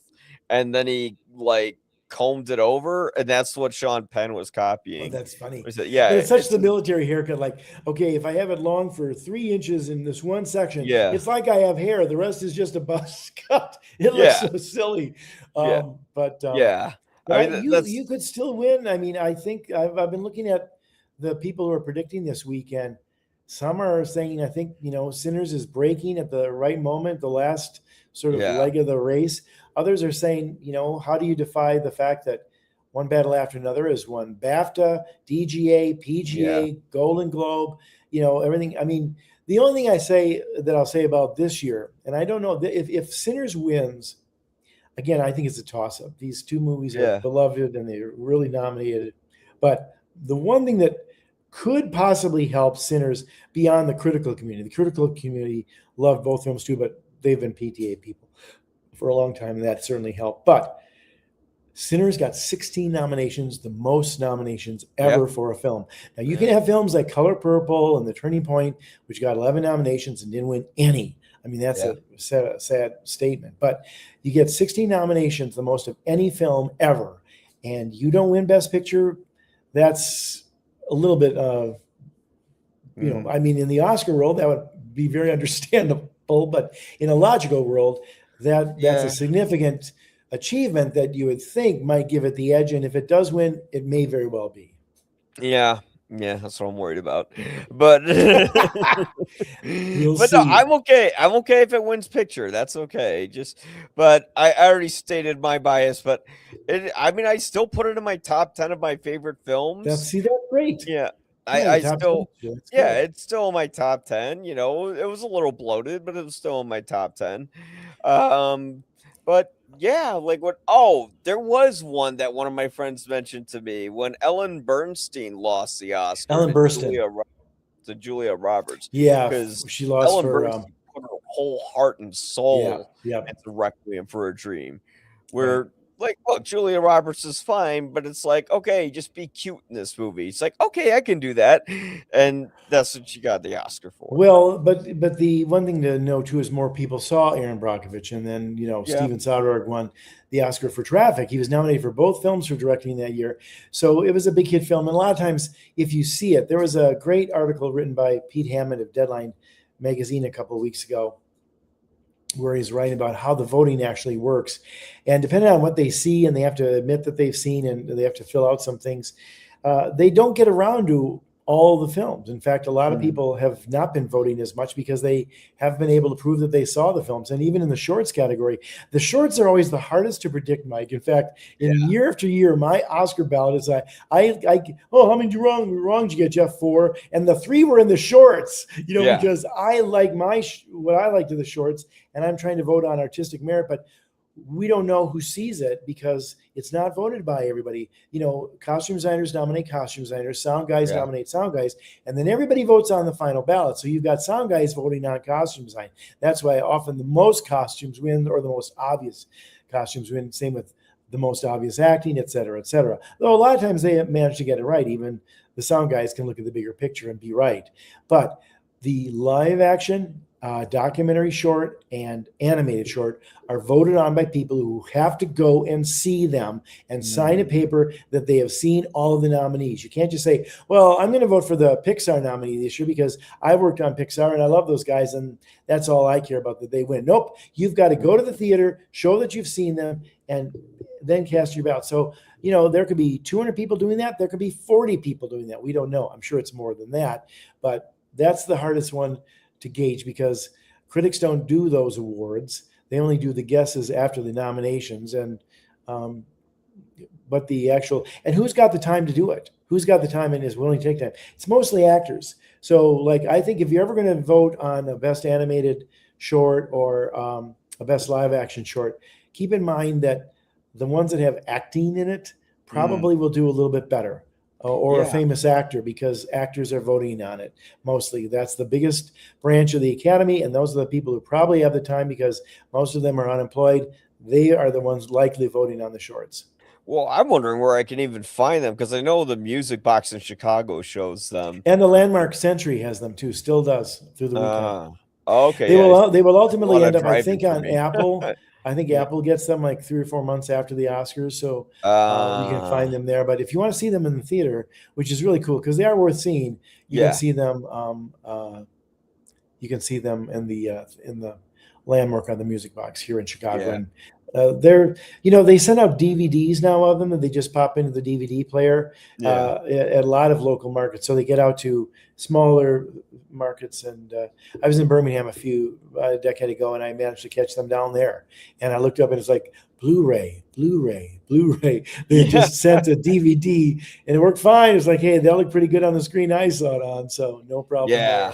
and then he like combed it over, and that's what Sean Penn was copying. Oh, that's funny. It's such the military haircut. Like, okay, if I have it long for 3 inches in this one section, it's like I have hair. The rest is just a buzz cut. It looks so silly. But you could still win. I mean, I think I've been looking at the people who are predicting this weekend. Some are saying, I think, Sinners is breaking at the right moment, the last sort of leg of the race. Others are saying, how do you defy the fact that One Battle After Another has won BAFTA, DGA, PGA, Golden Globe, everything. I mean, the only thing I'll say about this year, and I don't know if Sinners wins, again, I think it's a toss-up. These 2 movies are beloved and they're really nominated. But the one thing that could possibly help Sinners beyond the critical community loved both films too, but they've been PTA people for a long time, and that certainly helped. But Sinners got 16 nominations, the most nominations ever for a film. Now, you can have films like Color Purple and The Turning Point, which got 11 nominations and didn't win any. I mean, that's a sad statement. But you get 16 nominations, the most of any film ever, and you don't win Best Picture, that's a little bit of, I mean, in the Oscar world, that would be very understandable, but in a logical world, that's a significant achievement that you would think might give it the edge. And if it does win, it may very well be. Yeah, that's what I'm worried about. But No, I'm okay. I'm okay if it wins picture. That's okay. But I already stated my bias. But I still put it in my top 10 of my favorite films. That's great. Yeah. It's still in my top 10. It was a little bloated, but it was still in my top 10. But there was one that one of my friends mentioned to me when Ellen Bernstein lost the Oscar. Ellen Burstyn. to Julia Roberts. Yeah, Because she lost Ellen for Burstyn put her whole heart and soul yeah. into Requiem for a Dream. Right. Where like, look, Julia Roberts is fine, but it's like, okay, just be cute in this movie. It's like, okay, I can do that, and that's what she got the Oscar for. Well, but the one thing to know too is more people saw Aaron Brockovich, and then Steven Soderbergh won the Oscar for Traffic. He was nominated for both films for directing that year, so it was a big hit film. And a lot of times, if you see it, there was a great article written by Pete Hammond of Deadline magazine a couple of weeks ago, where he's writing about how the voting actually works. And depending on what they see, and they have to admit that they've seen, and they have to fill out some things, they don't get around to all the films. In fact, a lot of people have not been voting as much because they have been able to prove that they saw the films. And even in the shorts category, the shorts are always the hardest to predict, Mike. In fact, year after year, my Oscar ballot is how many wrong did you get, Jeff? 4, and the 3 were in the shorts, because I like what I like to the shorts, and I'm trying to vote on artistic merit, but we don't know who sees it because it's not voted by everybody. Costume designers nominate costume designers, sound guys nominate sound guys, and then everybody votes on the final ballot. So you've got sound guys voting on costume design. That's why often the most costumes win, or the most obvious costumes win. Same with the most obvious acting, et cetera, et cetera. Though a lot of times they manage to get it right. Even the sound guys can look at the bigger picture and be right. But the live action, documentary short, and animated short are voted on by people who have to go and see them and sign a paper that they have seen all of the nominees. You can't just say, well, I'm going to vote for the Pixar nominee this year because I worked on Pixar and I love those guys, and that's all I care about, that they win. Nope. You've got to go to the theater, show that you've seen them, and then cast your ballot. So, there could be 200 people doing that. There could be 40 people doing that. We don't know. I'm sure it's more than that, but that's the hardest one to gauge because critics don't do those awards. They only do the guesses after the nominations, and but the actual, and who's got the time to do it? Who's got the time and is willing to take time? It's mostly actors. So, like, I think if you're ever going to vote on a best animated short or a best live action short, keep in mind that the ones that have acting in it probably will do a little bit better. Or a famous actor, because actors are voting on it mostly. That's the biggest branch of the Academy, and those are the people who probably have the time because most of them are unemployed. They are the ones likely voting on the shorts. Well, I'm wondering where I can even find them, because I know the Music Box in Chicago shows them. And the Landmark Century has them too, still does through the weekend. Okay. They will ultimately end up, I think, on me. Apple. I think Apple gets them like 3 or 4 months after the Oscars, so you can find them there. But if you want to see them in the theater, which is really cool because they are worth seeing, you can see them. You can see them in the Landmark on the Music Box here in Chicago. And they're, they send out DVDs now of them that they just pop into the DVD player at a lot of local markets. So they get out to smaller markets. And I was in Birmingham a decade ago, and I managed to catch them down there. And I looked up and it's like Blu-ray. They just sent a DVD and it worked fine. It's like, hey, that looked pretty good on the screen I saw it on. So no problem there.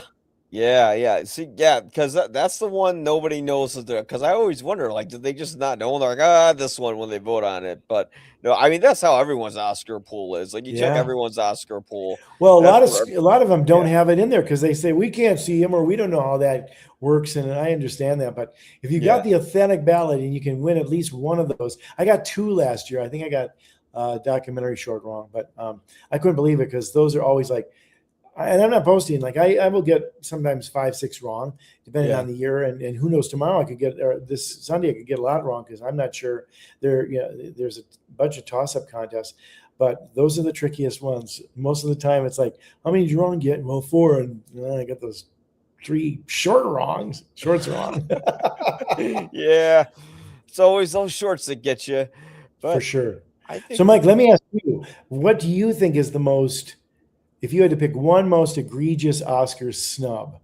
Yeah. See, because that's the one nobody knows. Because I always wonder, like, did they just not know? And they're like, this one when they vote on it. But no, I mean, that's how everyone's Oscar pool is. Like, you check everyone's Oscar pool. Well, a lot of them don't have it in there because they say we can't see him or we don't know how that works. And I understand that. But if you got the authentic ballot and you can win at least one of those, I got 2 last year. I think I got documentary short wrong, but I couldn't believe it because those are always like. And I'm not boasting. Like I will get sometimes 5, 6 wrong, depending on the year. And who knows, tomorrow I could get, or this Sunday I could get a lot wrong because I'm not sure. There's a bunch of toss-up contests, but those are the trickiest ones. Most of the time, it's like, how many did you wrong get? Well, 4, and I got those 3 shorts wrong. Yeah, it's always those shorts that get you. But for sure. So, Mike, let me ask you: what do you think is the most? If you had to pick one most egregious Oscar snub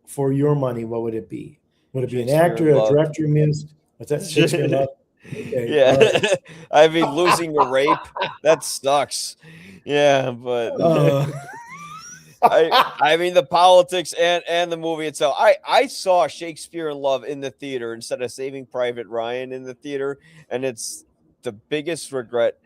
for your money, what would it be? Would it be an actor, a director you missed? What's that? Shakespeare in Love? Okay. Yeah. Right. I mean, losing a rape, that sucks. Yeah, but I mean the politics and the movie itself. I saw Shakespeare in Love in the theater instead of Saving Private Ryan in the theater, and it's the biggest regret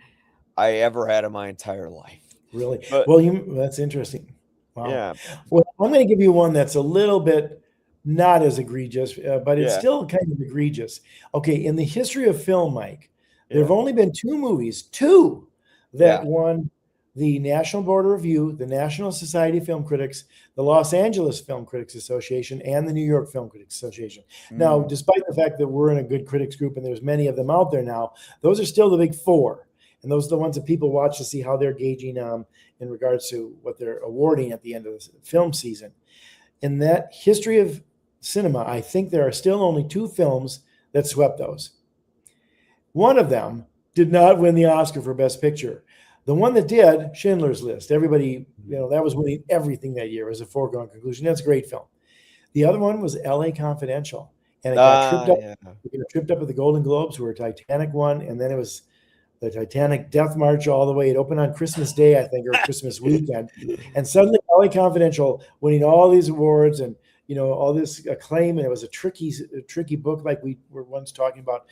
I ever had in my entire life. Really? But, well, that's interesting. Wow. Yeah. Well, I'm going to give you one that's a little bit not as egregious, but it's Yeah. still kind of egregious. Okay, in the history of film, Mike, there have Yeah. only been two that Yeah. won the National Board of Review, the National Society of Film Critics, the Los Angeles Film Critics Association, and the New York Film Critics Association. Now, Mm, despite the fact that we're in a good critics group and there's many of them out there now, those are still the big four. And those are the ones that people watch to see how they're gauging in regards to what they're awarding at the end of the film season. In that history of cinema, I think there are still only two films that swept those. One of them did not win the Oscar for Best Picture. The one that did, Schindler's List. Everybody, that was winning everything that year as a foregone conclusion. That's a great film. The other one was L.A. Confidential, and it got tripped up. yeah. It got tripped up at the Golden Globes, where Titanic won, and then it was the Titanic Death March all the way. It opened on Christmas Day, I think, or Christmas weekend. And suddenly, LA Confidential winning all these awards and all this acclaim. And it was a tricky book, like we were once talking about,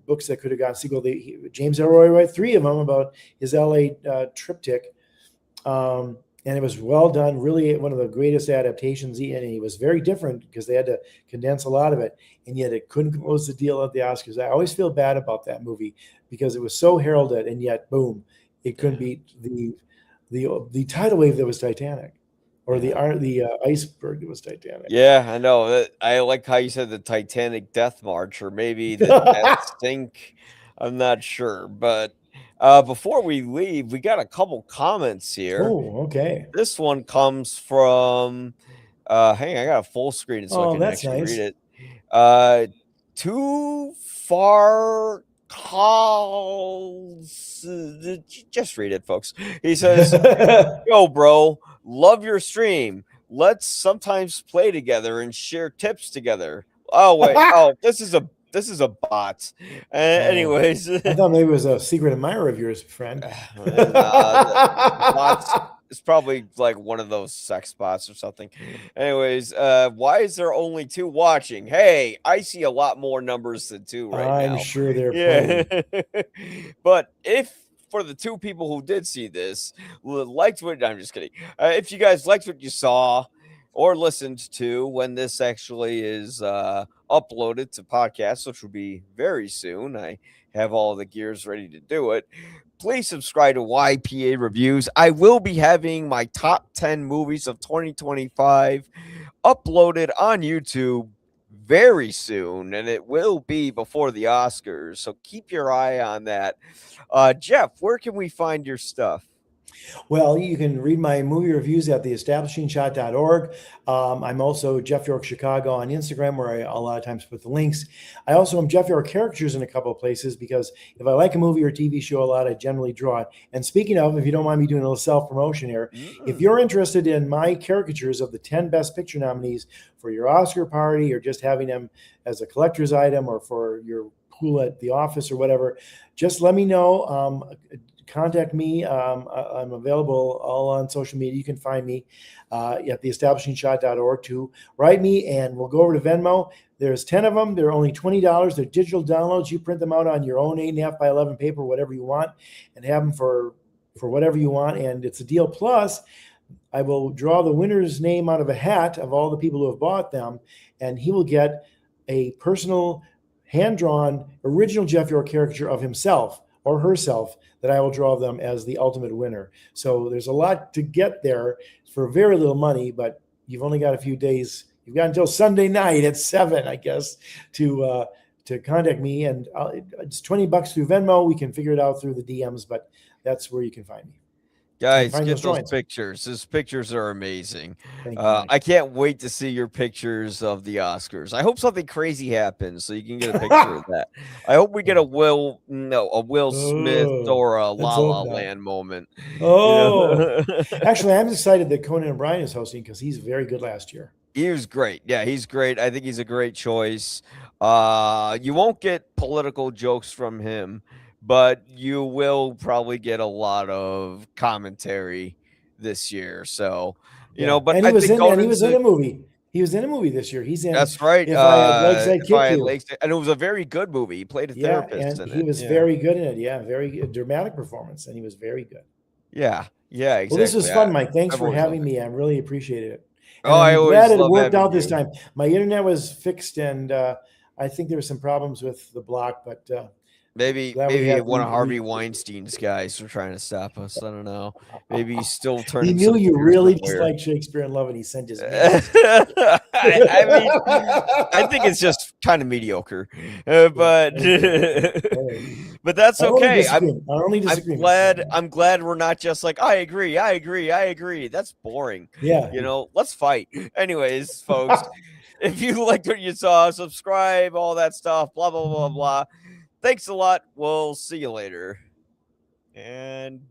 books that could have gotten sequel. James Elroy wrote three of them about his LA triptych. And it was well done, really one of the greatest adaptations. And he was very different because they had to condense a lot of it. And yet it couldn't close the deal at the Oscars. I always feel bad about that movie because it was so heralded, and yet, boom, it couldn't beat the tidal wave that was Titanic, or the iceberg that was Titanic. Yeah, I know. I like how you said the Titanic Death March, or maybe the Death Sink. I'm not sure. But before we leave, we got a couple comments here. Oh, okay. This one comes from, hang on, I got a full screen so I can that's actually nice. read it. Too far calls. Just read it, folks. He says, "Yo, bro, love your stream. Let's sometimes play together and share tips together." Oh wait, this is a bot. Anyways, I thought maybe it was a secret admirer of yours, friend. bots. It's probably like one of those sex bots or something. Anyways, why is there only two watching? Hey, I see a lot more numbers than two right now. I'm sure they're plenty. But if for the two people who did see this, liked what I'm just kidding. If you guys liked what you saw or listened to when this actually is uploaded to podcast, which will be very soon, I have all the gears ready to do it. Please subscribe to YPA Reviews. I will be having my top 10 movies of 2025 uploaded on YouTube very soon, and it will be before the Oscars. So keep your eye on that. Jeff, where can we find your stuff? Well, you can read my movie reviews at theestablishingshot.org. I'm also Jeff York Chicago on Instagram, where I a lot of times put the links. I also am Jeff York Characters in a couple of places, because if I like a movie or TV show a lot, I generally draw it. And speaking of, if you don't mind me doing a little self-promotion here, if you're interested in my caricatures of the 10 Best Picture nominees for your Oscar party, or just having them as a collector's item, or for your pool at the office or whatever, just let me know. Contact me. I'm available all on social media. You can find me at theestablishingshot.org to write me, and we'll go over to Venmo. There's 10 of them. They're only $20. They're digital downloads. You print them out on your own 8.5 by 11 paper, whatever you want, and have them for whatever you want. And it's a deal. Plus, I will draw the winner's name out of a hat of all the people who have bought them, and he will get a personal, hand-drawn, original Jeff York caricature of himself or herself that I will draw them as the ultimate winner. So there's a lot to get there for very little money, but you've only got a few days. You've got until Sunday night at 7, I guess, to contact me. And it's $20 through Venmo. We can figure it out through the DMs, but that's where you can find me. Guys, get those pictures. Those pictures are amazing. Thank you, I can't wait to see your pictures of the Oscars. I hope something crazy happens so you can get a picture of that. I hope we get a Will Smith or a La La Land moment. Actually, I'm excited that Conan O'Brien is hosting, because he's very good last year. He was great. Yeah, he's great. I think he's a great choice. You won't get political jokes from him, but you will probably get a lot of commentary this year. So, but and he was in a movie. He was in a movie this year. He's in. That's right. If I Had Legs, I'd Kick You. And it was a very good movie. He played a therapist. And he was very good in it. Yeah, very good, dramatic performance, and he was very good. Yeah. Yeah, exactly. Well, this was fun, Mike. Thanks I've for always having loved it. me. I really appreciate it. Oh, And I I'm always glad it love worked having out this you. time. My internet was fixed, and I think there were some problems with the block, but Maybe glad we had one of Harvey Weinstein's guys are trying to stop us. I don't know. Maybe he's still He turning knew some you gears really somewhere. disliked Shakespeare in Love, and he sent his mails. I mean, I think it's just kind of mediocre, but but that's Our only okay. disagreement. I'm glad we're not just like I agree, I agree, I agree. That's boring. Yeah. You know, let's fight. Anyways, folks, if you liked what you saw, subscribe, all that stuff, blah blah blah blah. Thanks a lot. We'll see you later. And